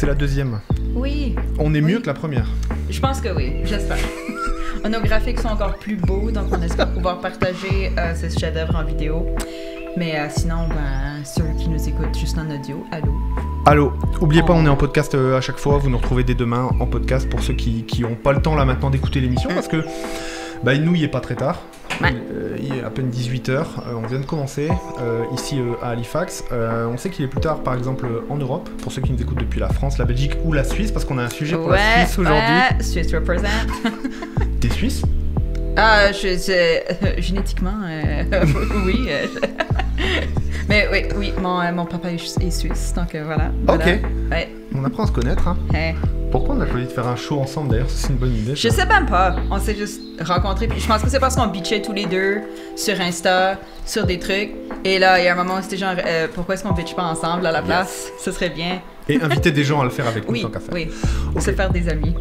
c'est la deuxième. Oui. On est mieux que la première. Je pense que oui, j'espère. Nos graphiques sont encore plus beaux, donc on espère pouvoir partager ce chef-d'œuvre en vidéo. Mais sinon, ceux qui nous écoutent juste en audio, allô. Allô, oubliez pas, on est en podcast à chaque fois, vous nous retrouvez dès demain en podcast pour ceux qui ont pas le temps là maintenant d'écouter l'émission parce que nous il est pas très tard. Ouais. Il est à peine 18h, on vient de commencer ici à Halifax. On sait qu'il est plus tard par exemple en Europe, pour ceux qui nous écoutent depuis la France, la Belgique ou la Suisse, parce qu'on a un sujet pour la Suisse aujourd'hui. Suisse represent. T'es suisse? Génétiquement, oui. Mais oui, mon papa est suisse, donc voilà. Ok. Ouais. On apprend à se connaître, hein. Hey. Pourquoi on a choisi de faire un show ensemble d'ailleurs? C'est une bonne idée. Je sais même pas. On s'est juste rencontrés. Puis je pense que c'est parce qu'on bitchait tous les deux sur Insta, sur des trucs. Et là, il y a un moment où c'était genre, pourquoi est-ce qu'on bitche pas ensemble à la place? Ce serait bien. Et inviter des gens à le faire avec nous tant qu'à faire. Oui, se faire des amis.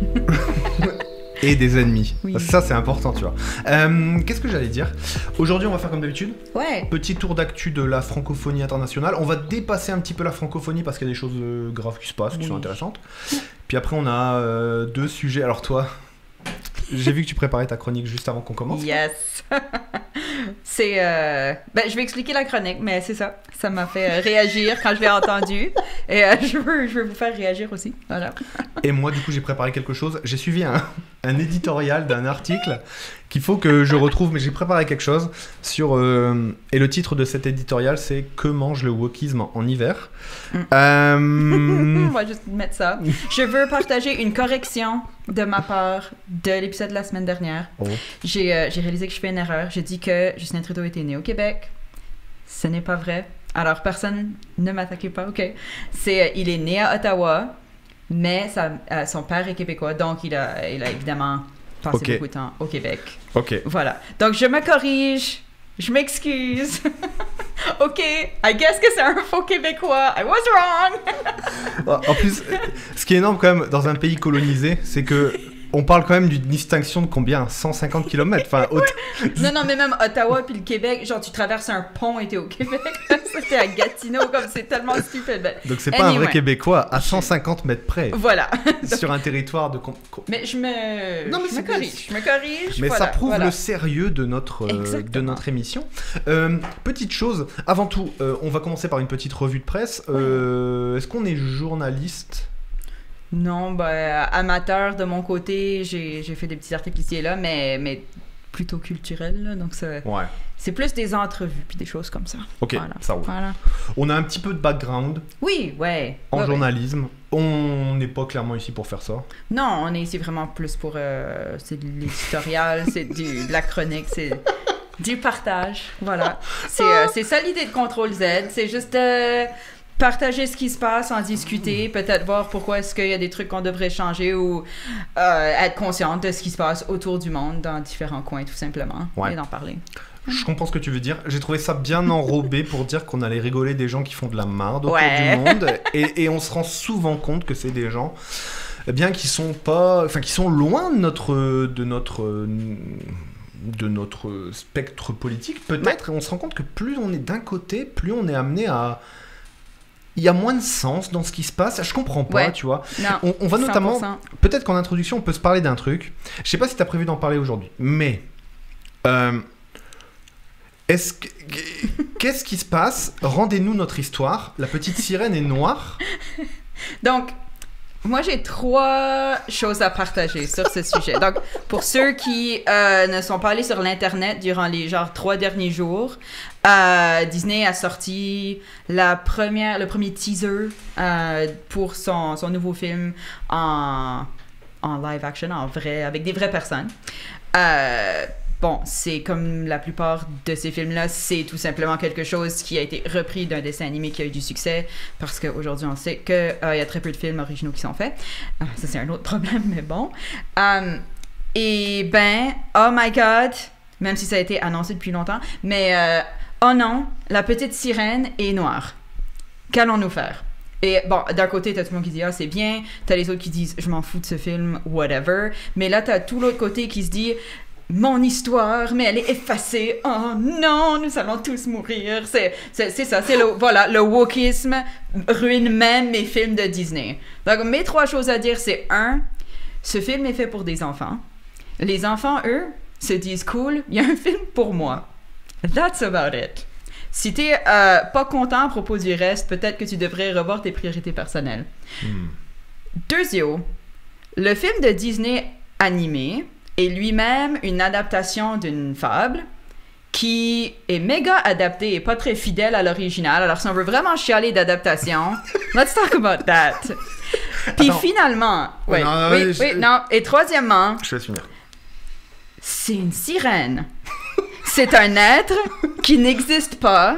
Et des ennemis. Oui. Ça, c'est important, tu vois. Qu'est-ce que j'allais dire? Aujourd'hui, on va faire comme d'habitude. Ouais. Petit tour d'actu de la francophonie internationale. On va dépasser un petit peu la francophonie parce qu'il y a des choses graves qui se passent, qui sont intéressantes. Puis après, on a deux sujets. Alors toi, j'ai vu que tu préparais ta chronique juste avant qu'on commence. Yes. C'est... je vais expliquer la chronique, mais c'est ça. Ça m'a fait réagir quand je l'ai entendu. Et je veux vous faire réagir aussi. Voilà. Et moi, du coup, j'ai préparé quelque chose. J'ai suivi un éditorial d'un article qu'il faut que je retrouve, mais j'ai préparé quelque chose sur... et le titre de cet éditorial, c'est « Que mange le wokisme en hiver ?» On va juste mettre ça. Je veux partager une correction de ma part de l'épisode de la semaine dernière. Oh. J'ai réalisé que je fais une erreur. J'ai dit que Justin Trudeau était né au Québec. Ce n'est pas vrai. Alors, personne ne m'attaquez pas, OK? Il est né à Ottawa, mais son père est québécois, donc il a évidemment passé beaucoup de temps au Québec. OK. Voilà. Donc, je me corrige. Je m'excuse. OK, I guess que c'est un faux Québécois. I was wrong. En plus, ce qui est énorme quand même dans un pays colonisé, c'est que on parle quand même d'une distinction de combien? 150 km? Enfin, Non, mais même Ottawa puis le Québec, genre tu traverses un pont et t'es au Québec. C'était à Gatineau, comme c'est tellement stupide. Donc c'est pas un vrai Québécois à 150 mètres près. Voilà. Sur un territoire de... Mais je me corrige. Mais voilà, ça prouve le sérieux de notre émission. Petite chose, avant tout, on va commencer par une petite revue de presse. Est-ce qu'on est journaliste? Non, amateur de mon côté, j'ai fait des petits articles ici et là, mais plutôt culturels, là, donc c'est plus des entrevues puis des choses comme ça. Ok, voilà. ça roule. Voilà. On a un petit peu de background. Oui, en journalisme. On n'est pas clairement ici pour faire ça. Non, on est ici vraiment plus pour... c'est de l'éditorial, c'est de la chronique, c'est du partage, voilà. C'est ça l'idée de Contrôle Z, c'est juste... partager ce qui se passe, en discuter, peut-être voir pourquoi est-ce qu'il y a des trucs qu'on devrait changer ou être consciente de ce qui se passe autour du monde dans différents coins tout simplement et d'en parler. Je comprends ce que tu veux dire. J'ai trouvé ça bien enrobé pour dire qu'on allait rigoler des gens qui font de la marde autour du monde et on se rend souvent compte que c'est des gens qui sont loin de notre spectre politique peut-être et on se rend compte que plus on est d'un côté, plus on est amené à... Il y a moins de sens dans ce qui se passe. Je comprends pas, tu vois. Non, on va notamment... 100%. Peut-être qu'en introduction, on peut se parler d'un truc. Je sais pas si tu as prévu d'en parler aujourd'hui, mais... Qu'est-ce qui se passe? Rendez-nous notre histoire. La petite sirène est noire. Donc, moi, j'ai 3 choses à partager sur ce sujet. Donc, pour ceux qui ne sont pas allés sur l'Internet durant les 3 derniers jours, Disney a sorti le premier teaser pour son nouveau film en live action, en vrai, avec des vraies personnes. Bon, c'est comme la plupart de ces films-là, c'est tout simplement quelque chose qui a été repris d'un dessin animé qui a eu du succès, parce qu'aujourd'hui, on sait qu'il y a très peu de films originaux qui sont faits. Ça, c'est un autre problème, mais bon. Et oh my God, même si ça a été annoncé depuis longtemps, mais oh non, la petite sirène est noire. Qu'allons-nous faire? Et bon, d'un côté, t'as tout le monde qui dit « Ah, c'est bien », t'as les autres qui disent « Je m'en fous de ce film, whatever », mais là, t'as tout l'autre côté qui se dit « mon histoire, mais elle est effacée. Oh non, nous allons tous mourir. C'est ça, c'est le wokisme ruine même mes films de Disney. Donc, mes 3 choses à dire, c'est 1, ce film est fait pour des enfants. Les enfants, eux, se disent cool, il y a un film pour moi. That's about it. Si t'es pas content à propos du reste, peut-être que tu devrais revoir tes priorités personnelles. Deuxièmement, le film de Disney animé est lui-même une adaptation d'une fable qui est méga adaptée et pas très fidèle à l'original. Alors, si on veut vraiment chialer d'adaptation, let's talk about that. Puis finalement... Ouais, non. Et troisièmement... Je vais finir. C'est une sirène. C'est un être qui n'existe pas,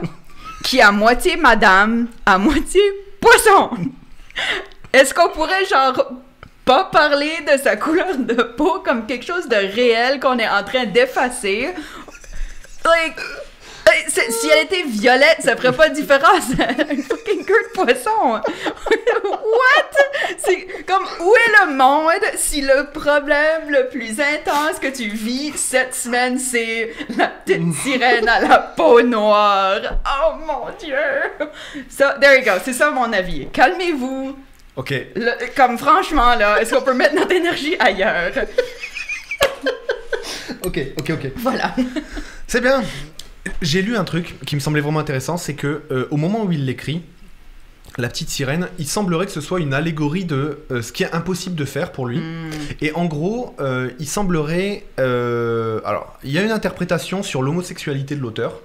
qui est à moitié madame, à moitié poisson. Est-ce qu'on pourrait, genre, pas parler de sa couleur de peau comme quelque chose de réel qu'on est en train d'effacer? Like, si elle était violette, ça ferait pas de différence. Un fucking queue de poisson. What? C'est comme, où est le monde si le problème le plus intense que tu vis cette semaine, c'est la petite sirène à la peau noire? Oh mon Dieu! So, there you go. C'est ça mon avis. Calmez-vous. OK. Comme franchement, là, est-ce qu'on peut mettre notre énergie ailleurs? OK. Voilà. C'est bien. J'ai lu un truc qui me semblait vraiment intéressant, c'est que au moment où il l'écrit, la petite sirène, il semblerait que ce soit une allégorie de ce qui est impossible de faire pour lui. Et en gros, il semblerait... alors, il y a une interprétation sur l'homosexualité de l'auteur.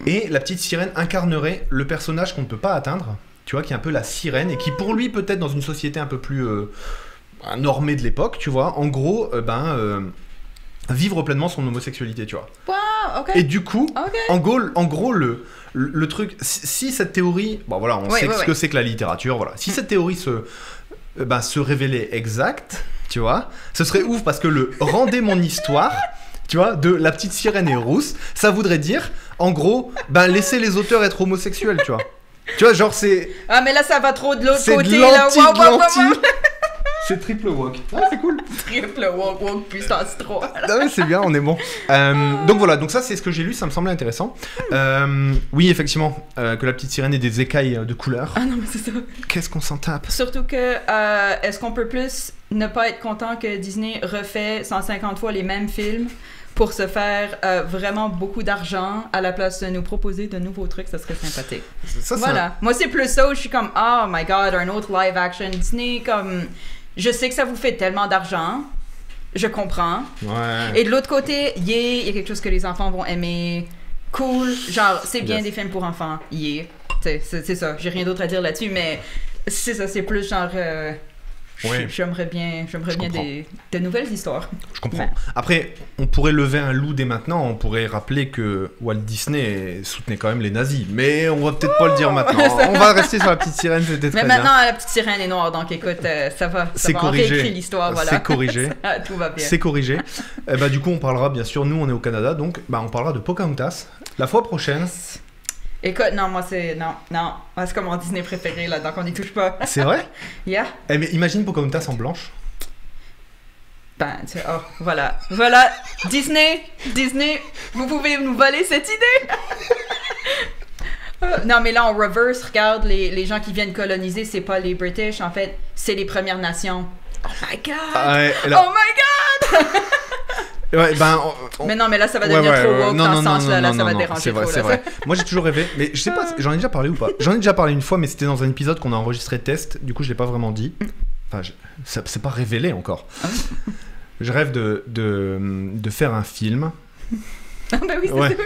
Et la petite sirène incarnerait le personnage qu'on ne peut pas atteindre, tu vois, qui est un peu la sirène, et qui pour lui, peut-être dans une société un peu plus normée de l'époque, tu vois, en gros, vivre pleinement son homosexualité, tu vois. Wow, ok. Et du coup, en gros, le truc, si cette théorie, bon voilà, on sait ce que c'est que la littérature, voilà. Si cette théorie se révélait exacte, tu vois, ce serait ouf parce que le rendez mon histoire, tu vois, de la petite sirène et rousse, ça voudrait dire, en gros, laisser les auteurs être homosexuels, tu vois. Tu vois, genre c'est... Ah mais là ça va trop de l'autre côté, c'est de l'anti. C'est triple woke. Ah, c'est cool. Triple woke puissance 3. Ah ouais, c'est bien, on est bon. Donc voilà, donc ça c'est ce que j'ai lu, ça me semblait intéressant. Oui, effectivement, que la petite sirène ait des écailles de couleur. Ah non, mais c'est ça. Qu'est-ce qu'on s'en tape? Surtout que, est-ce qu'on peut plus ne pas être content que Disney refait 150 fois les mêmes films pour se faire vraiment beaucoup d'argent à la place de nous proposer de nouveaux trucs? Ça serait sympathique. Ça, voilà. Moi, c'est plus ça où je suis comme, oh my god, un autre live action Disney, comme... Je sais que ça vous fait tellement d'argent, je comprends. Ouais. Et de l'autre côté, il y a quelque chose que les enfants vont aimer. Cool, genre, c'est bien des films pour enfants. C'est ça, j'ai rien d'autre à dire là-dessus, mais c'est ça, c'est plus genre... J'aimerais bien de nouvelles histoires. Je comprends. Ouais. Après, on pourrait lever un loup dès maintenant, on pourrait rappeler que Walt Disney soutenait quand même les nazis, mais on va peut-être pas le dire maintenant. On va rester sur la petite sirène, c'était très bien. Mais maintenant, la petite sirène est noire, donc écoute, ça va on réécrit l'histoire, voilà. C'est corrigé. Tout va bien. C'est corrigé. Du coup, on parlera, bien sûr, nous on est au Canada, donc on parlera de Pocahontas la fois prochaine. Écoute, non, moi c'est... Non. Moi, c'est comme mon Disney préféré, là, donc on n'y touche pas. C'est vrai? Yeah. Mais imagine Pocahontas en blanche. Voilà. Disney, vous pouvez nous voler cette idée? Non, mais là, on reverse, regarde, les gens qui viennent coloniser, c'est pas les British, en fait, c'est les Premières Nations. Oh my God! Oh my God! Ouais, Mais non, mais là, ça va devenir trop woke dans ce sens-là. Là, ça va déranger c'est vrai, trop. C'est vrai. Moi, j'ai toujours rêvé, mais je sais pas, j'en ai déjà parlé ou pas. J'en ai déjà parlé une fois, mais c'était dans un épisode qu'on a enregistré test. Du coup, je l'ai pas vraiment dit. Enfin, c'est pas révélé encore. Je rêve de faire un film. Ah bah oui, c'est vrai.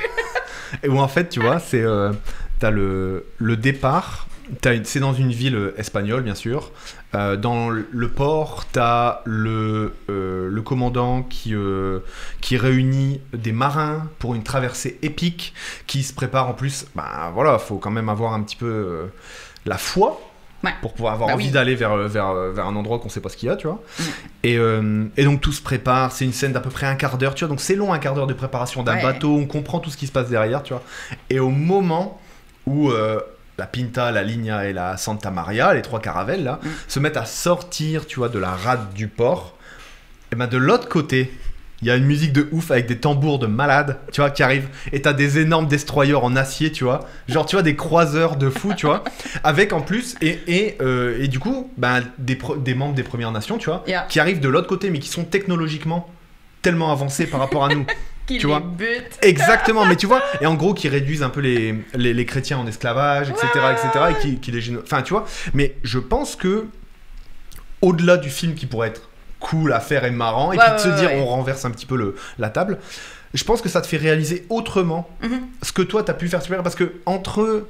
Et où en fait, tu vois, c'est t'as le départ. C'est dans une ville espagnole, bien sûr. Dans le port, t'as le commandant qui réunit des marins pour une traversée épique, qui se prépare en plus. Voilà, faut quand même avoir un petit peu la foi pour pouvoir avoir envie d'aller vers un endroit qu'on sait pas ce qu'il y a, tu vois. Et donc tout se prépare. C'est une scène d'à peu près un quart d'heure, tu vois. Donc c'est long, un quart d'heure de préparation d'un bateau. On comprend tout ce qui se passe derrière, tu vois. Et au moment où la Pinta, la Ligna et la Santa Maria, les 3 caravelles là, se mettent à sortir, tu vois, de la rade du port. Et de l'autre côté, il y a une musique de ouf avec des tambours de malade, tu vois, qui arrivent. Et t'as des énormes destroyers en acier, tu vois. Genre, tu vois, des croiseurs de fou, tu vois. Avec en plus, et du coup, ben, des membres des Premières Nations, tu vois, qui arrivent de l'autre côté, mais qui sont technologiquement tellement avancés par rapport à nous. Qui tu les vois butent. Exactement, mais tu vois, et en gros, qui réduisent un peu les chrétiens en esclavage, etc., et qui les enfin, tu vois. Mais je pense que, au-delà du film qui pourrait être cool à faire et marrant, et puis de se dire on renverse un petit peu la table, je pense que ça te fait réaliser autrement ce que toi t'as pu faire super, parce que entre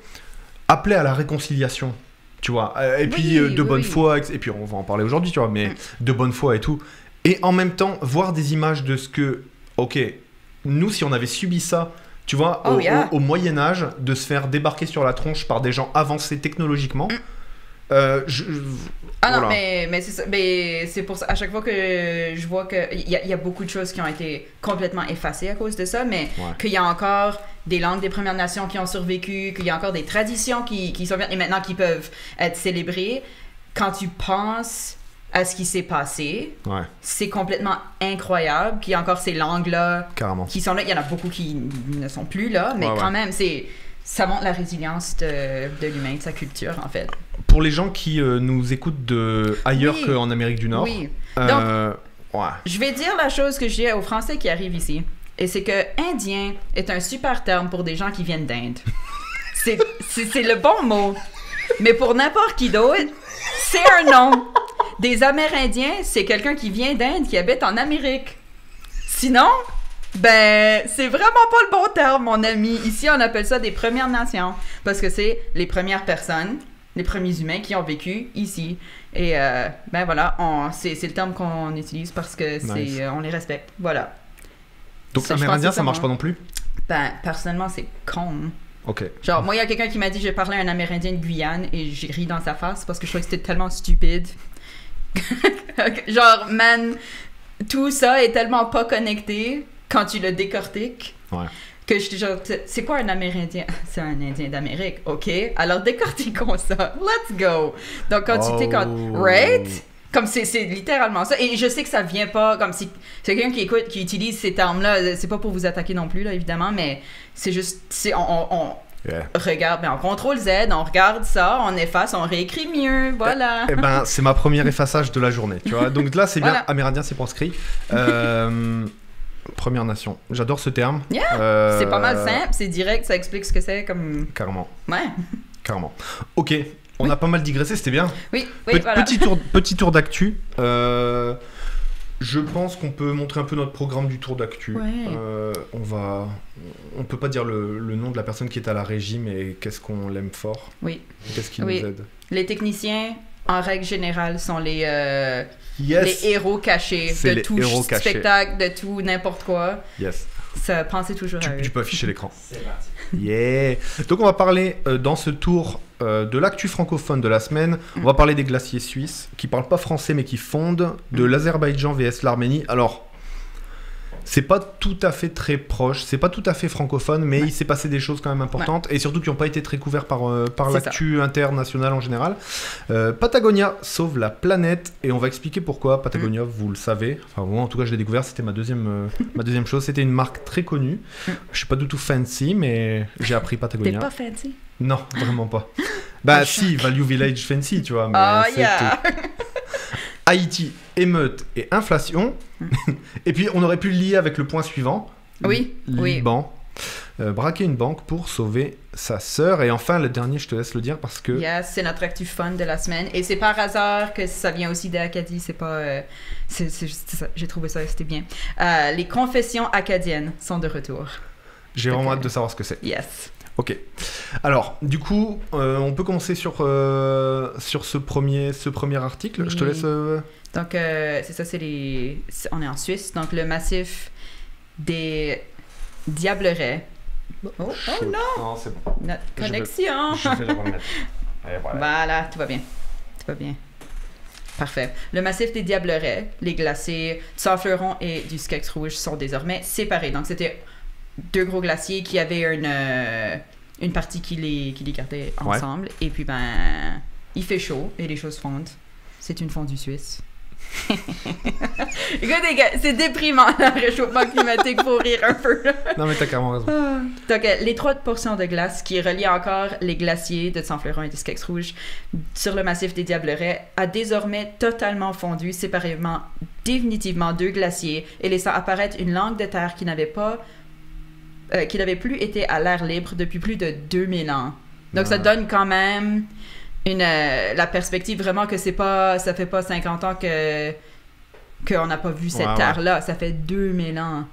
appeler à la réconciliation, tu vois, et puis de bonne foi, et puis on va en parler aujourd'hui, tu vois, mais de bonne foi et tout, et en même temps voir des images de ce que, ok, nous si on avait subi ça, tu vois, au Moyen-Âge, de se faire débarquer sur la tronche par des gens avancés technologiquement. Voilà. Non, mais c'est ça. Mais c'est pour ça, à chaque fois que je vois qu'il y a beaucoup de choses qui ont été complètement effacées à cause de ça, mais qu'il y a encore des langues des Premières Nations qui ont survécu, qu'il y a encore des traditions qui surviennent et maintenant qui peuvent être célébrées. Quand tu penses à ce qui s'est passé, c'est complètement incroyable qu'il y a encore ces langues-là qui sont là. Il y en a beaucoup qui ne sont plus là, mais quand même, ça montre la résilience de l'humain, de sa culture, en fait. Pour les gens qui nous écoutent ailleurs qu'en Amérique du Nord. Donc, je vais dire la chose que je dis aux Français qui arrivent ici. Et c'est que Indien est un super terme pour des gens qui viennent d'Inde. c'est le bon mot. Mais pour n'importe qui d'autre, c'est un nom. Des Amérindiens, c'est quelqu'un qui vient d'Inde, qui habite en Amérique. Sinon... Ben, c'est vraiment pas le bon terme, mon ami. Ici, on appelle ça des Premières Nations. Parce que c'est les premières personnes, les premiers humains qui ont vécu ici. Et, ben voilà, c'est le terme qu'on utilise parce que on les respecte. Voilà. Donc, Amérindien, ça marche pas non plus? Ben, personnellement, c'est con. Ok. Genre, moi, il y a quelqu'un qui m'a dit j'ai parlé à un Amérindien de Guyane et j'ai ri dans sa face parce que je trouvais que c'était tellement stupide. Genre, man, tout ça est tellement pas connecté quand tu le décortiques, que je te genre, c'est quoi un Amérindien? C'est un Indien d'Amérique, ok? Alors décortiquons ça, let's go! Donc quand tu t'écoutes, right? Comme c'est littéralement ça, et je sais que ça vient pas, comme si c'est quelqu'un qui utilise ces termes-là, c'est pas pour vous attaquer non plus, là, évidemment, mais c'est juste, on regarde, ben on contrôle Z, on regarde ça, on efface, on réécrit mieux, voilà. Eh ben, c'est ma première effaçage de la journée, tu vois? Donc là, c'est bien, Amérindien, c'est proscrit. Première Nation. J'adore ce terme. C'est pas mal simple, c'est direct, ça explique ce que c'est comme... Carrément. Ouais. Carrément. Ok, on a pas mal digressé, c'était bien. Oui, voilà. Petit tour d'actu. Je pense qu'on peut montrer un peu notre programme du tour d'actu. On peut pas dire le nom de la personne qui est à la régie, mais qu'est-ce qu'on l'aime fort. Oui. Qu'est-ce qui nous aide. Les techniciens, en règle générale, sont les héros cachés de tout spectacle, de tout n'importe quoi. Yes. Ça, pensez toujours à eux. Tu peux afficher l'écran. C'est parti. Yeah. Donc on va parler dans ce tour de l'actu francophone de la semaine. On va parler des glaciers suisses qui parlent pas français mais qui fondent, de l'Azerbaïdjan vs l'Arménie. Alors, c'est pas tout à fait très proche, c'est pas tout à fait francophone, mais il s'est passé des choses quand même importantes et surtout qui n'ont pas été très couvertes par l'actu internationale en général. Patagonia sauve la planète et on va expliquer pourquoi. Patagonia, vous le savez, enfin moi en tout cas je l'ai découvert, c'était ma deuxième chose. C'était une marque très connue. Je suis pas du tout fancy, mais j'ai appris Patagonia. T'es pas fancy? Non, vraiment pas. Bah si, Value Village fancy, tu vois, mais c'est tout. Haïti, émeute et inflation. Et puis on aurait pu le lier avec le point suivant. Liban. Braquer une banque pour sauver sa sœur. Et enfin, le dernier, je te laisse le dire parce que... Yes, c'est notre actu fun de la semaine. Et c'est par hasard que ça vient aussi d'Acadie. C'est pas... c'est ça. J'ai trouvé ça, c'était bien. Les confessions acadiennes sont de retour. J'ai vraiment hâte de savoir ce que c'est. Yes. Ok. Alors, du coup, on peut commencer sur ce premier article. Je te laisse... Donc, c'est ça, on est en Suisse. Donc, le massif des Diablerets. Oh non! Non, c'est bon. Notre connexion! Je vais le remettre. Allez, voilà, tout va bien. Tout va bien. Parfait. Le massif des Diablerets, les glaciers du Saint-Fleuron et du Skex Rouge sont désormais séparés. Donc, c'était deux gros glaciers qui avaient une partie qui les gardait ensemble. Et puis, ben, il fait chaud et les choses fondent. C'est une fondue suisse. Écoute, les gars, c'est déprimant, le réchauffement climatique, pour rire un peu. Non, mais t'as carrément raison. Donc, les 3 portions de glace qui relient encore les glaciers de Saint-Fleuron et de Skex-Rouge sur le massif des Diablerets a désormais totalement fondu séparément, définitivement 2 glaciers et laissant apparaître une langue de terre qui n'avait plus été à l'air libre depuis plus de 2000 ans. Donc, ça donne quand même la perspective vraiment que ça fait pas 50 ans qu'on n'a pas vu cette terre-là. Ça fait 2000 ans.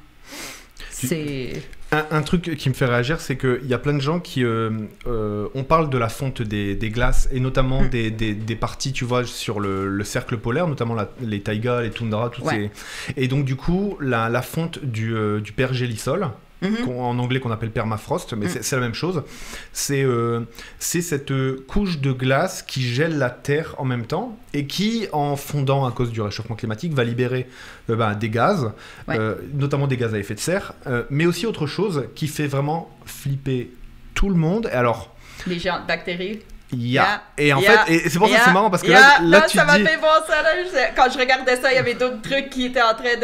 C'est... Un truc qui me fait réagir, c'est qu'il y a plein de gens qui... on parle de la fonte des glaces, et notamment des parties, tu vois, sur le cercle polaire, notamment les taïgas, les toundras, toutes ces... Et donc, du coup, la fonte du pergélisol, en anglais qu'on appelle permafrost, mais c'est la même chose. C'est cette couche de glace qui gèle la terre en même temps et qui, en fondant à cause du réchauffement climatique, va libérer des gaz, notamment des gaz à effet de serre, mais aussi autre chose qui fait vraiment flipper tout le monde. Et alors, les géantes bactéries. Et en fait, et c'est pour ça que c'est marrant parce que là tu ça m'a dis... fait voir ça là. Quand je regardais ça, il y avait d'autres trucs qui étaient en train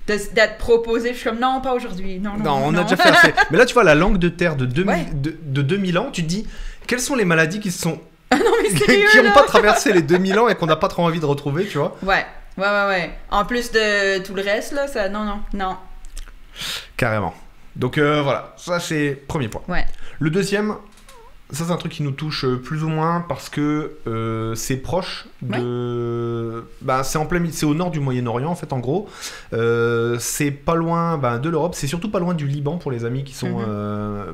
d'être proposés. Je suis comme non, pas aujourd'hui. Non, on a déjà fait assez. Mais là, tu vois, la langue de terre de 2000 ans, tu te dis quelles sont les maladies qui sont qui n'ont pas traversé les 2000 ans et qu'on n'a pas trop envie de retrouver, tu vois. Ouais. En plus de tout le reste là, ça non. Carrément. Donc voilà, ça c'est premier point. Ouais. Le deuxième, ça c'est un truc qui nous touche plus ou moins parce que c'est proche de... c'est au nord du Moyen-Orient en fait, en gros. C'est pas loin de l'Europe, c'est surtout pas loin du Liban pour les amis qui sont...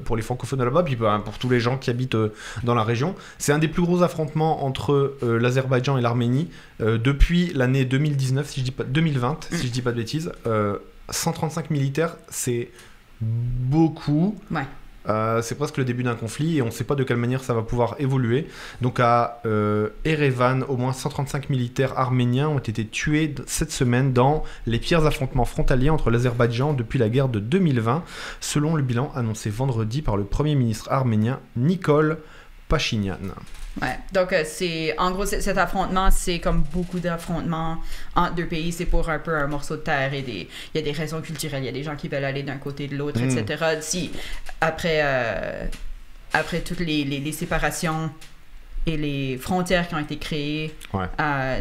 pour les francophones là-bas, puis pour tous les gens qui habitent dans la région. C'est un des plus gros affrontements entre l'Azerbaïdjan et l'Arménie depuis l'année 2019, 2020, si je dis pas de bêtises. 135 militaires, c'est beaucoup. Ouais. C'est presque le début d'un conflit et on ne sait pas de quelle manière ça va pouvoir évoluer. Donc à Erevan, au moins 135 militaires arméniens ont été tués cette semaine dans les pires affrontements frontaliers entre l'Azerbaïdjan depuis la guerre de 2020, selon le bilan annoncé vendredi par le Premier ministre arménien Nikol Pachinian. Ouais, donc en gros cet affrontement, c'est comme beaucoup d'affrontements entre deux pays, c'est pour un peu un morceau de terre et il y a des raisons culturelles, il y a des gens qui veulent aller d'un côté de l'autre, etc. Si après toutes les séparations et les frontières qui ont été créées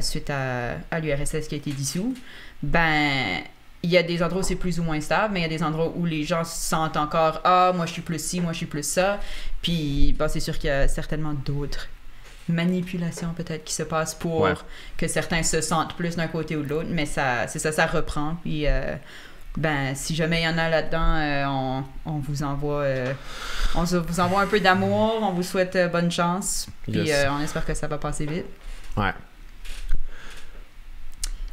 suite à l'URSS qui a été dissous, il y a des endroits où c'est plus ou moins stable, mais il y a des endroits où les gens se sentent encore « Ah, moi je suis plus ci, moi je suis plus ça ». Puis c'est sûr qu'il y a certainement d'autres manipulations peut-être qui se passent pour que certains se sentent plus d'un côté ou de l'autre, mais ça reprend. Puis si jamais il y en a là-dedans, on vous envoie un peu d'amour, on vous souhaite bonne chance, puis on espère que ça va passer vite. Ouais.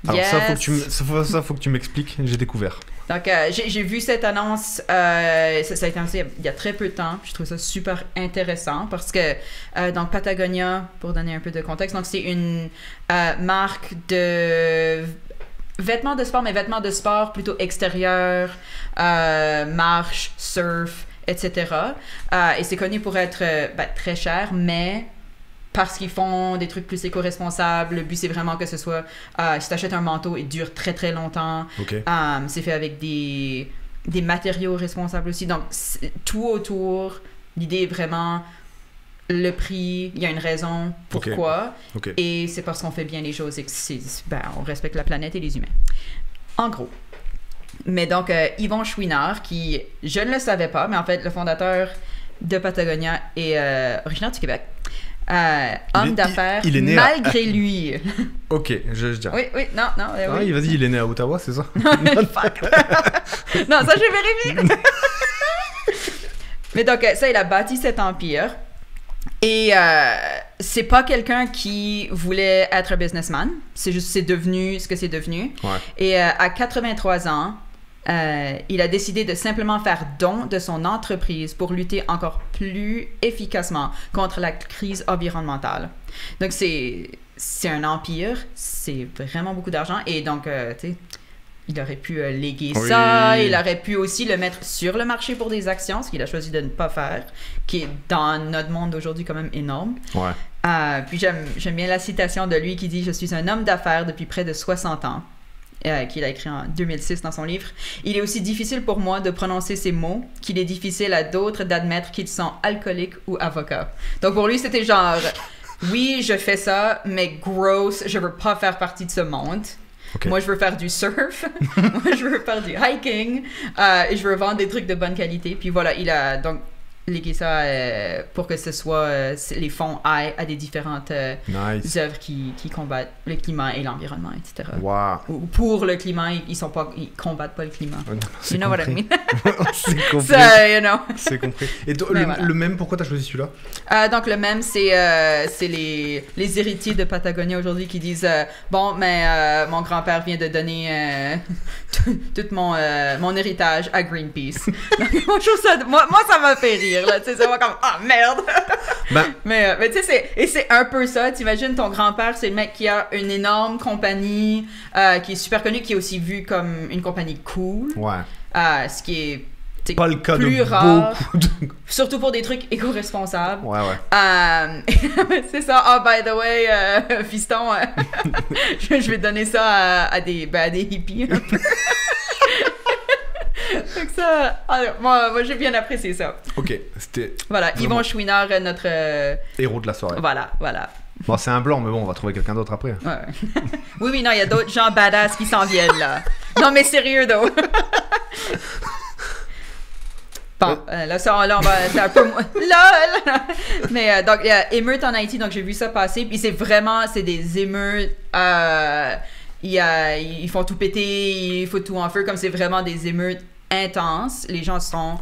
Alors ça, faut que tu m'expliques, j'ai découvert. Donc, j'ai vu cette annonce, ça a été annoncé il y a très peu de temps. Je trouve ça super intéressant parce que, donc, Patagonia, pour donner un peu de contexte, donc c'est une marque de vêtements de sport, mais vêtements de sport plutôt extérieurs, marche, surf, etc. Et c'est connu pour être très cher, mais... parce qu'ils font des trucs plus éco-responsables. Le but, c'est vraiment que ce soit... si tu achètes un manteau, il dure très, très longtemps. Okay. C'est fait avec des matériaux responsables aussi. Donc, tout autour, l'idée est vraiment le prix. Il y a une raison pourquoi. Okay. Et c'est parce qu'on fait bien les choses et que on respecte la planète et les humains. En gros. Mais donc, Yvon Chouinard, qui, je ne le savais pas, mais en fait, le fondateur de Patagonia est originaire du Québec. Homme d'affaires, il est né malgré lui. Ok, je dirais. Oui, non. Oui. Vas-y, il est né à Ottawa, c'est ça? Fuck. Non, ça, je vérifie. Mais donc, ça, il a bâti cet empire. Et c'est pas quelqu'un qui voulait être un businessman. C'est juste, c'est devenu ce que c'est devenu. Ouais. Et à 83 ans, il a décidé de simplement faire don de son entreprise pour lutter encore plus efficacement contre la crise environnementale. Donc, c'est un empire, c'est vraiment beaucoup d'argent. Et donc, tu sais, il aurait pu léguer ça, il aurait pu aussi le mettre sur le marché pour des actions, ce qu'il a choisi de ne pas faire, qui est dans notre monde d'aujourd'hui quand même énorme. Ouais. Puis j'aime bien la citation de lui qui dit « Je suis un homme d'affaires depuis près de 60 ans ». Qu'il a écrit en 2006 dans son livre. Il est aussi difficile pour moi de prononcer ces mots qu'il est difficile à d'autres d'admettre qu'ils sont alcooliques ou avocats. Donc pour lui, c'était genre, oui, je fais ça, mais gross, je veux pas faire partie de ce monde. Okay. Moi, je veux faire du surf. Moi, je veux faire du hiking. Et je veux vendre des trucs de bonne qualité. Puis voilà, il a donc légué ça pour que ce soit les fonds aillent à des différentes œuvres qui combattent le climat et l'environnement, etc. Wow. Ou pour le climat, ils combattent pas le climat. Oh, non, you know compris. What I mean? C'est compris. So, you know. C'est compris. Et voilà. Le même, pourquoi t'as choisi celui-là? Donc le même, c'est les héritiers de Patagonie aujourd'hui qui disent bon, mais mon grand-père vient de donner tout mon héritage à Greenpeace. Donc, moi, ça m'a fait rire. Là, c'est vraiment comme ah merde. Mais tu sais c'est un peu ça. T'imagines ton grand-père, c'est le mec qui a une énorme compagnie qui est super connue, qui est aussi vue comme une compagnie cool. Ouais. Ce qui est pas le cas plus de rare, beaucoup de... surtout pour des trucs éco-responsables. Ouais. C'est ça. Ah, by the way, fiston, je vais donner ça à des hippies un peu. Donc ça, moi j'ai bien apprécié ça. Ok, c'était... Voilà, Yvon Chouinard, notre... héros de la soirée. Voilà. Bon, c'est un blanc, mais bon, on va trouver quelqu'un d'autre après. Ouais. oui, non, il y a d'autres gens badass qui s'en viennent, là. Non, mais sérieux, though. Bon, là, c'est un peu... LOL! Mais donc, il y a émeute en Haïti, donc j'ai vu ça passer. Puis c'est des émeutes... ils font tout péter, il faut tout en feu, comme c'est vraiment des émeutes intenses. Les gens sont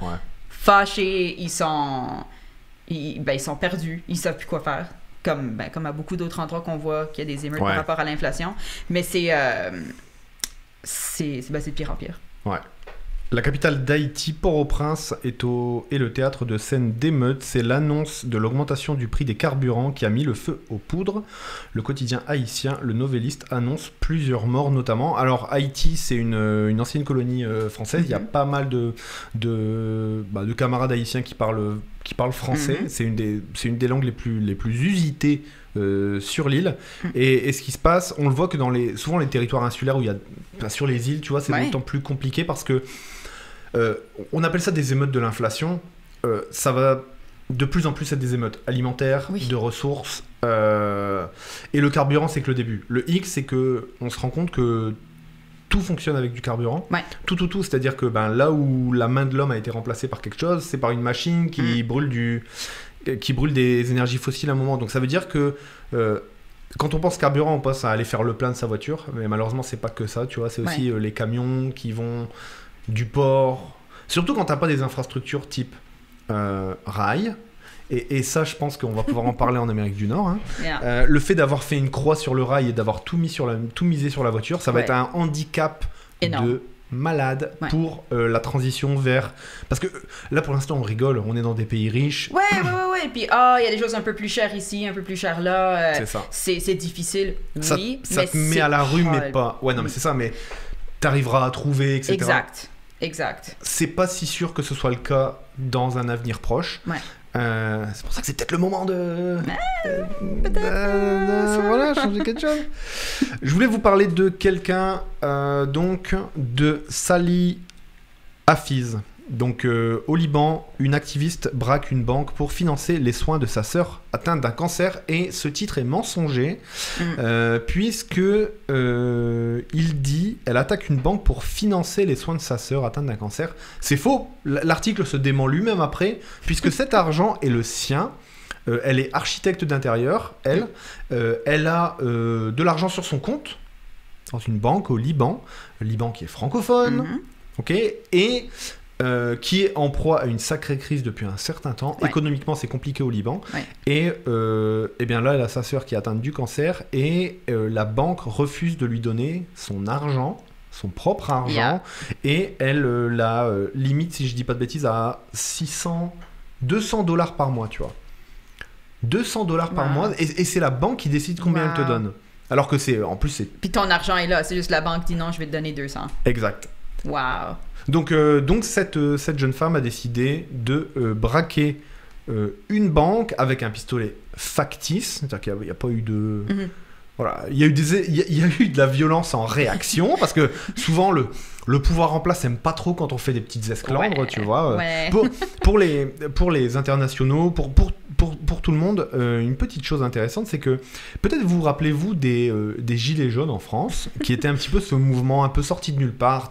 fâchés, ils sont perdus, ils savent plus quoi faire. Comme à beaucoup d'autres endroits qu'on voit qu'il y a des émeutes par rapport à l'inflation. Mais c'est de pire en pire. Ouais. La capitale d'Haïti, Port-au-Prince, est le théâtre de scènes d'émeutes. C'est l'annonce de l'augmentation du prix des carburants qui a mis le feu aux poudres. Le quotidien haïtien, Le Novelliste, annonce plusieurs morts notamment. Alors Haïti, c'est une ancienne colonie française. Il y a pas mal de camarades haïtiens qui parlent français. C'est une des langues les plus usitées sur l'île. Et ce qui se passe, on le voit que souvent les territoires insulaires où il y a sur les îles, tu vois, c'est d'autant plus compliqué parce que on appelle ça des émeutes de l'inflation. Ça va de plus en plus être des émeutes alimentaires, de ressources. Et le carburant, c'est que le début. Le X, c'est que on se rend compte que tout fonctionne avec du carburant. Tout. C'est-à-dire que là où la main de l'homme a été remplacée par quelque chose, c'est par une machine qui brûle des énergies fossiles à un moment. Donc ça veut dire que quand on pense carburant, on pense à aller faire le plein de sa voiture. Mais malheureusement, c'est pas que ça, tu vois. C'est aussi les camions qui vont du port. Surtout quand t'as pas des infrastructures type rail. Et ça, je pense qu'on va pouvoir en parler en Amérique du Nord. Le fait d'avoir fait une croix sur le rail et d'avoir tout misé sur la voiture, ça va être un handicap de malade pour la transition vers... Parce que là, pour l'instant, on rigole, on est dans des pays riches. Ouais. Et puis, il y a des choses un peu plus chères ici, un peu plus chères là. C'est ça. C'est difficile, ça te met à la rue, mais pas... Ouais, non, mais c'est ça, mais t'arriveras à trouver, etc. Exact. C'est pas si sûr que ce soit le cas dans un avenir proche. C'est pour ça que c'est peut-être le moment de changer quelque chose. Je voulais vous parler de quelqu'un, donc de Sally Hafiz. Donc au Liban, une activiste braque une banque pour financer les soins de sa sœur atteinte d'un cancer, et ce titre est mensonger puisque il dit elle attaque une banque pour financer les soins de sa sœur atteinte d'un cancer. C'est faux, l'article se dément lui-même après, puisque cet argent est le sien. Elle est architecte d'intérieur, elle a de l'argent sur son compte dans une banque au Liban, le Liban qui est francophone, ok, et qui est en proie à une sacrée crise depuis un certain temps. Économiquement, c'est compliqué au Liban. Et bien là, elle a sa sœur qui est atteinte du cancer, et la banque refuse de lui donner son argent, son propre argent, et elle la limite, si je dis pas de bêtises, à $200 par mois, tu vois. $200 par mois, et c'est la banque qui décide combien elle te donne. Alors que en plus c'est... Puis ton argent est là, c'est juste la banque dit non, je vais te donner 200. Exact. Wow. Donc cette jeune femme a décidé de braquer une banque avec un pistolet factice, c'est-à-dire qu'il n'y a pas eu de... Voilà, il y a eu de la violence en réaction, parce que souvent le pouvoir en place n'aime pas trop quand on fait des petites esclandres, tu vois. Pour les internationaux, pour tout le monde, une petite chose intéressante, c'est que peut-être vous rappelez-vous des Gilets jaunes en France, qui était un petit peu ce mouvement un peu sorti de nulle part,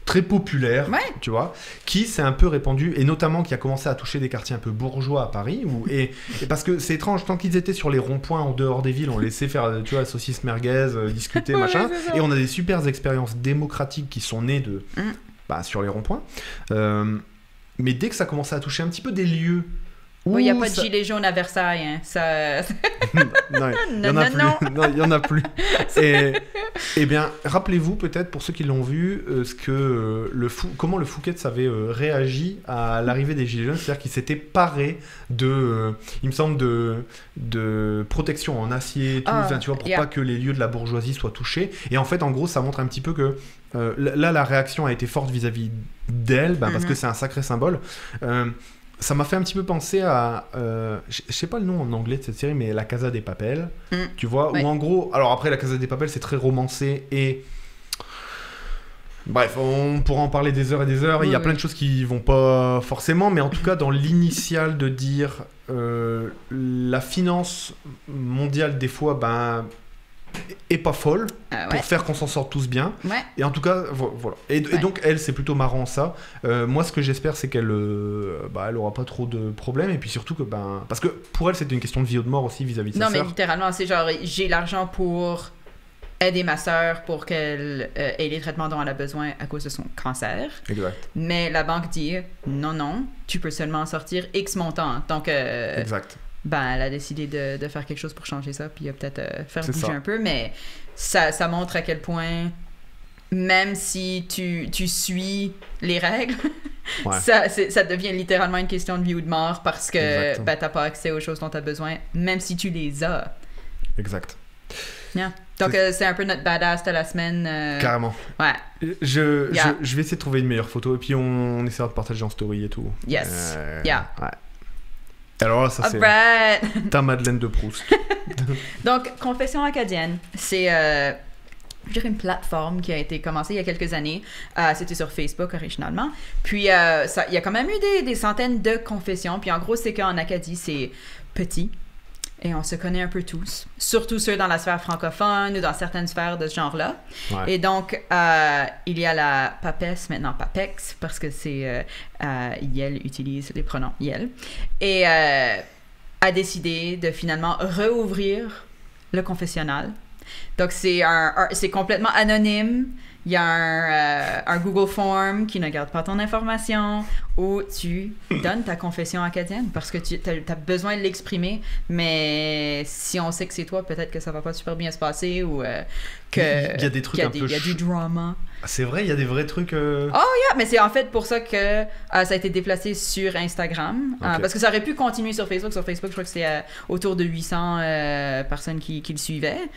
très populaire, tu vois, qui s'est un peu répandu, et notamment qui a commencé à toucher des quartiers un peu bourgeois à Paris, et parce que c'est étrange, tant qu'ils étaient sur les ronds-points en dehors des villes, on laissait faire, tu vois, saucisses merguez, discuter, machin, et on a des super expériences démocratiques qui sont nées sur les ronds-points, mais dès que ça commençait à toucher un petit peu des lieux... Il n'y a pas de gilets jaunes à Versailles, hein. Ça... non, il n'y en a plus. Et bien, rappelez-vous peut-être, pour ceux qui l'ont vu, comment le Fouquet's avait réagi à l'arrivée des gilets jaunes, c'est-à-dire qu'il s'était paré il me semble, de protection en acier, et tout, tu vois, pour pas que les lieux de la bourgeoisie soient touchés. Et en fait, en gros, ça montre un petit peu que là, la réaction a été forte vis-à-vis d'elle, parce que c'est un sacré symbole. Ça m'a fait un petit peu penser à... je sais pas le nom en anglais de cette série, mais La Casa des Papel, tu vois, où en gros... Alors après, La Casa des Papel, c'est très romancé et... Bref, on pourra en parler des heures et des heures. Il y a plein de choses qui vont pas forcément, mais en tout cas, dans l'initial de dire la finance mondiale, des fois, est pas folle pour faire qu'on s'en sorte tous bien. Et en tout cas, voilà. Et donc, elle, c'est plutôt marrant, ça. Moi, ce que j'espère, c'est qu'elle elle aura pas trop de problèmes. Et puis surtout que, parce que pour elle, c'était une question de vie ou de mort aussi vis-à-vis de sa sœur. Non, mais littéralement, c'est genre, j'ai l'argent pour aider ma sœur pour qu'elle ait les traitements dont elle a besoin à cause de son cancer. Exact. Mais la banque dit, non, tu peux seulement en sortir X montant. Donc, exact. Elle a décidé de faire quelque chose pour changer ça, puis peut-être faire bouger un peu, mais ça montre à quel point, même si tu suis les règles, ça devient littéralement une question de vie ou de mort, parce que t'as pas accès aux choses dont t'as besoin, même si tu les as. Exact. Yeah. Donc, c'est un peu notre badass de la semaine. Carrément. Ouais. Je vais essayer de trouver une meilleure photo, et puis on essaiera de partager en story et tout. Yes. Ouais. Alors là, ça c'est ta Madeleine de Proust. Donc, Confession acadienne, c'est une plateforme qui a été commencée il y a quelques années. C'était sur Facebook originalement. Puis, il y a quand même eu des centaines de confessions. Puis en gros, c'est qu'en Acadie, c'est petit. Et on se connaît un peu tous, surtout ceux dans la sphère francophone ou dans certaines sphères de ce genre-là. Et donc, il y a la PAPES, maintenant PAPEX, parce que c'est Yel utilise les pronoms Yel, et a décidé de finalement rouvrir le confessionnal. Donc, c'est complètement anonyme. Il y a un Google Form qui ne garde pas ton information, où tu donnes ta confession acadienne parce que tu as besoin de l'exprimer, mais si on sait que c'est toi, peut-être que ça va pas super bien se passer, ou que il y a des trucs il y a du drama. C'est vrai, il y a des vrais trucs... mais c'est en fait pour ça que ça a été déplacé sur Instagram, parce que ça aurait pu continuer sur Facebook. Sur Facebook, je crois que c'est autour de 800 personnes qui le suivaient,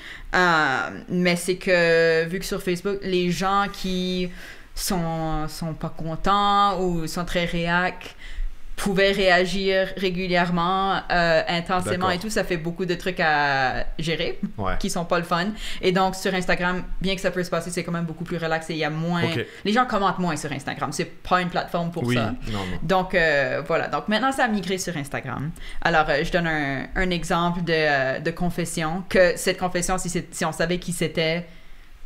mais c'est que vu que sur Facebook, les gens qui sont pas contents ou sont très réac pouvaient réagir régulièrement, intensément. D'accord. Et tout, ça fait beaucoup de trucs à gérer qui sont pas le fun. Et donc sur Instagram, bien que ça peut se passer, c'est quand même beaucoup plus relax et il y a moins... Les gens commentent moins sur Instagram, c'est pas une plateforme pour ça. Non. Donc voilà, donc maintenant ça a migré sur Instagram. Alors je donne un exemple de confession, que cette confession, si on savait qui c'était,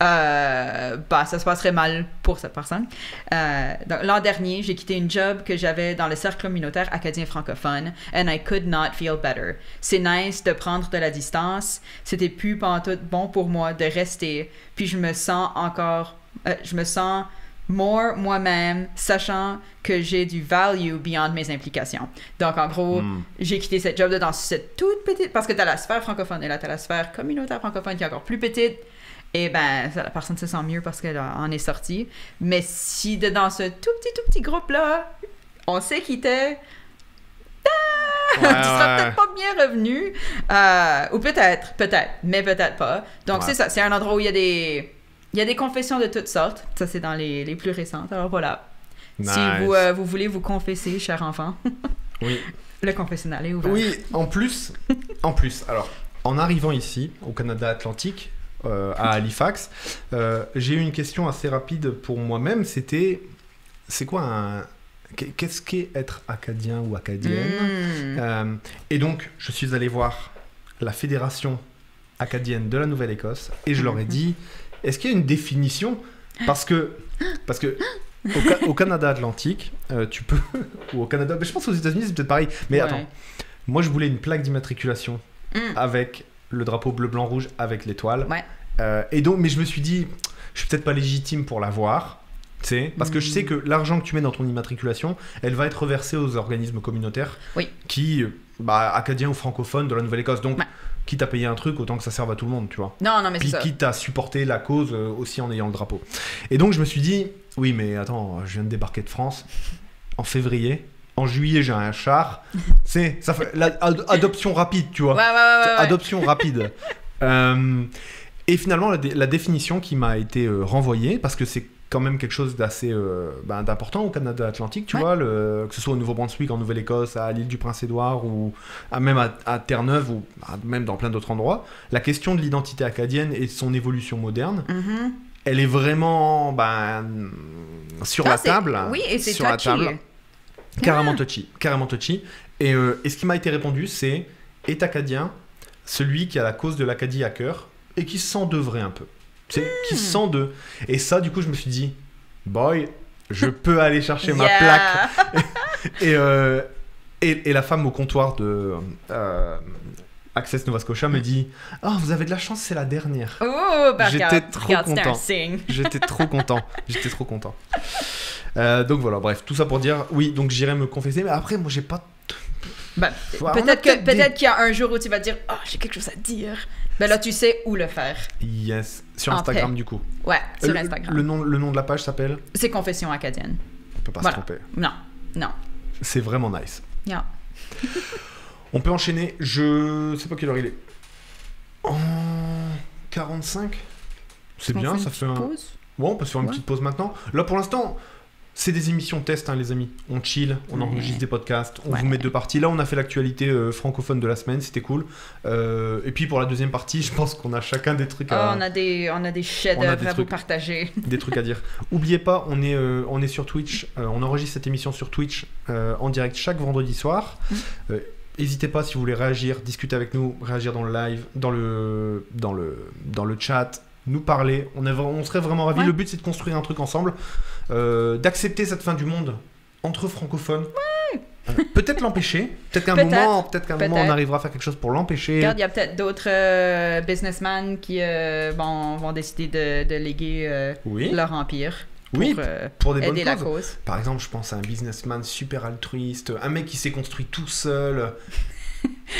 ça se passerait mal pour cette personne. Donc, l'an dernier, j'ai quitté une job que j'avais dans le cercle communautaire acadien francophone, and I could not feel better. C'est nice de prendre de la distance. C'était plus pantoute bon pour moi de rester. Puis je me sens more moi-même, sachant que j'ai du value beyond mes implications. Donc, en gros, j'ai quitté cette job dans cette toute petite... Parce que t'as la sphère francophone et là, t'as la sphère communautaire francophone qui est encore plus petite. Et la personne se sent mieux parce qu'elle en est sortie. Mais si dans ce tout petit groupe-là, on sait qui t'es, tu seras peut-être pas bien revenu. Ou peut-être, mais peut-être pas. Donc c'est ça, c'est un endroit où il y a des confessions de toutes sortes. Ça, c'est dans les plus récentes. Alors voilà. Nice. Si vous voulez vous confesser, cher enfant. Oui. Le confessionnal est ouvert. Oui, en plus, alors, en arrivant ici, au Canada Atlantique, à Halifax, j'ai eu une question assez rapide pour moi-même, c'était, c'est quoi qu'est-ce qu'est être acadien ou acadienne Et donc, je suis allé voir la Fédération acadienne de la Nouvelle-Écosse et je leur ai dit, est-ce qu'il y a une définition ? Parce que au Canada Atlantique, tu peux, ou au Canada, mais je pense aux États-Unis c'est peut-être pareil, mais attends, moi je voulais une plaque d'immatriculation avec le drapeau bleu, blanc, rouge, avec l'étoile. Et donc, mais je me suis dit, je suis peut-être pas légitime pour l'avoir. Parce que je sais que l'argent que tu mets dans ton immatriculation, elle va être reversée aux organismes communautaires qui, acadiens ou francophones de la Nouvelle-Écosse. Donc, quitte à payer un truc, autant que ça serve à tout le monde, tu vois. Non, mais puis c'est ça. Quitte à supporter la cause aussi en ayant le drapeau. Et donc, je me suis dit, oui, mais attends, je viens de débarquer de France en février. En juillet, j'ai un char. Ça fait adoption rapide, tu vois. Adoption rapide. Et finalement, la définition qui m'a été renvoyée, parce que c'est quand même quelque chose d'assez d'important au Canada Atlantique, tu vois, que ce soit au Nouveau-Brunswick, en Nouvelle-Écosse, à l'île du Prince-Édouard, ou même à Terre-Neuve, ou même dans plein d'autres endroits, la question de l'identité acadienne et de son évolution moderne, elle est vraiment sur la table. Oui, et c'est sur la touchy. Table, carrément touchy. Et ce qui m'a été répondu, c'est « est acadien celui qui a la cause de l'Acadie à cœur et qui s'en devrait un peu ». Qui sent de... Et ça, du coup, je me suis dit, boy, je peux aller chercher ma plaque. Et la femme au comptoir de Access Nova Scotia me dit, oh, vous avez de la chance, c'est la dernière. Oh, J'étais trop content. J'étais trop content. Donc voilà, bref, tout ça pour dire, oui, donc j'irai me confesser, mais après, moi, j'ai pas... Peut-être qu'il y a un jour où tu vas dire, oh, j'ai quelque chose à dire. Ben là, tu sais où le faire. Yes. Sur Instagram, du coup. Ouais, sur Instagram. Le nom de la page s'appelle ? C'est Confession acadienne. On peut pas se tromper. Non. C'est vraiment nice. Yeah. On peut enchaîner. Je sais pas quelle heure il est. En 45 ? C'est bien, ça fait un... pause. Ouais, on peut se faire une petite pause maintenant. Là, pour l'instant... C'est des émissions test, hein, les amis. On chill, on enregistre des podcasts, on vous met deux parties. Là, on a fait l'actualité francophone de la semaine, c'était cool. Et puis pour la deuxième partie, je pense qu'on a chacun des trucs à... on a des chefs-d'œuvre à vous partager. Des trucs à dire. Oubliez pas, on est sur Twitch. On enregistre cette émission sur Twitch en direct chaque vendredi soir. N'hésitez pas si vous voulez réagir, discuter avec nous, réagir dans le live, dans le chat. Nous parler, on serait vraiment ravis. Le but, c'est de construire un truc ensemble, d'accepter cette fin du monde entre francophones. Peut-être l'empêcher, peut-être qu'à un moment, on arrivera à faire quelque chose pour l'empêcher. Regarde, il y a peut-être d'autres businessmen qui vont décider de léguer leur empire. Pour des aider bonnes la cause. Par exemple, je pense à un businessman super altruiste, un mec qui s'est construit tout seul.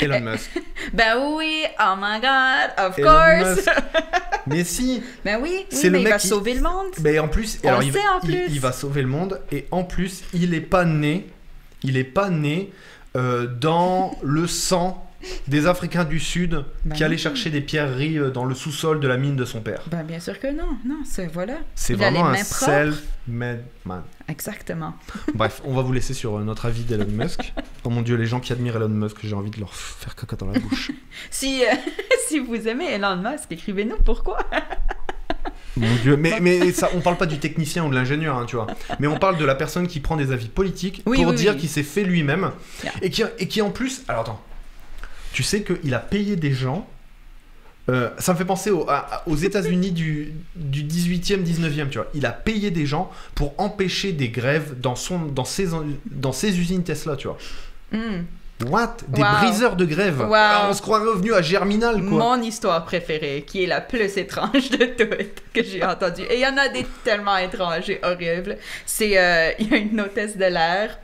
Elon Musk. Ben oui, oh my god, of course. Mais si. Ben oui, c'est le mais mec il va sauver le monde. Mais en plus, il va sauver le monde et en plus, il est pas né dans le sang des Africains du Sud qui allaient chercher des pierreries dans le sous-sol de la mine de son père. Ben bien sûr que non, c'est C'est vraiment un self-made man. Exactement. Bref, on va vous laisser sur notre avis d'Elon Musk. Oh mon Dieu, les gens qui admirent Elon Musk, j'ai envie de leur faire caca dans la bouche. Si vous aimez Elon Musk, écrivez-nous pourquoi. Mon Dieu, mais ça, on parle pas du technicien ou de l'ingénieur, hein, tu vois. Mais on parle de la personne qui prend des avis politiques pour dire qu'il s'est fait lui-même et qui en plus... Alors attends, tu sais qu'il a payé des gens... ça me fait penser aux États-Unis du 18e, 19e, tu vois. Il a payé des gens pour empêcher des grèves dans ses usines Tesla, tu vois. What? Des briseurs de grève. On se croirait revenu à Germinal, quoi. Mon histoire préférée, qui est la plus étrange de toutes que j'ai entendue. Et il y en a des tellement étranges et horribles. C'est, il y a une hôtesse de l'air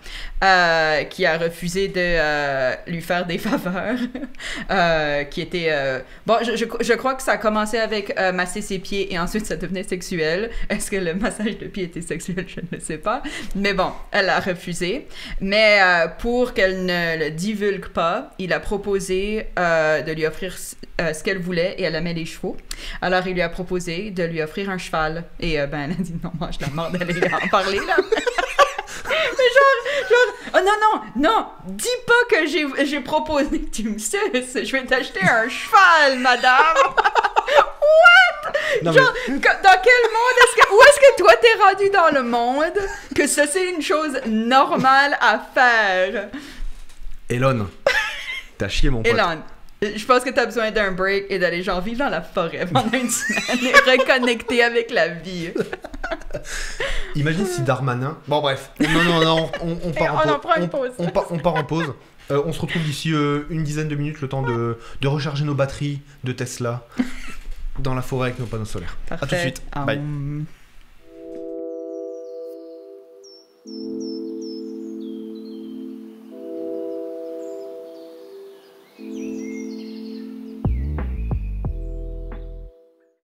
qui a refusé de lui faire des faveurs. Qui était... Bon, je crois que ça a commencé avec masser ses pieds et ensuite ça devenait sexuel. Est-ce que le massage de pieds était sexuel? Je ne sais pas. Mais bon, elle a refusé. Mais pour qu'elle ne le divulgue pas, il a proposé de lui offrir ce qu'elle voulait et elle aimait les chevaux. Alors il lui a proposé de lui offrir un cheval. Et elle a dit non, mange la mort d'aller en parler là. Oh non, dis pas que j'ai proposé que tu me suces. Je vais t'acheter un cheval, madame. What? Non, genre, dans quel monde où est-ce que toi t'es rendu dans le monde que ça c'est une chose normale à faire? Elon, t'as chié mon pote. Elon, je pense que t'as besoin d'un break et d'aller genre vivre dans la forêt pendant une semaine et reconnecter avec la vie. Imagine si Darmanin... Bon bref, non, on part en pause. On se retrouve d'ici une dizaine de minutes, le temps de recharger nos batteries de Tesla dans la forêt avec nos panneaux solaires. Parfait. À tout de suite. Bye.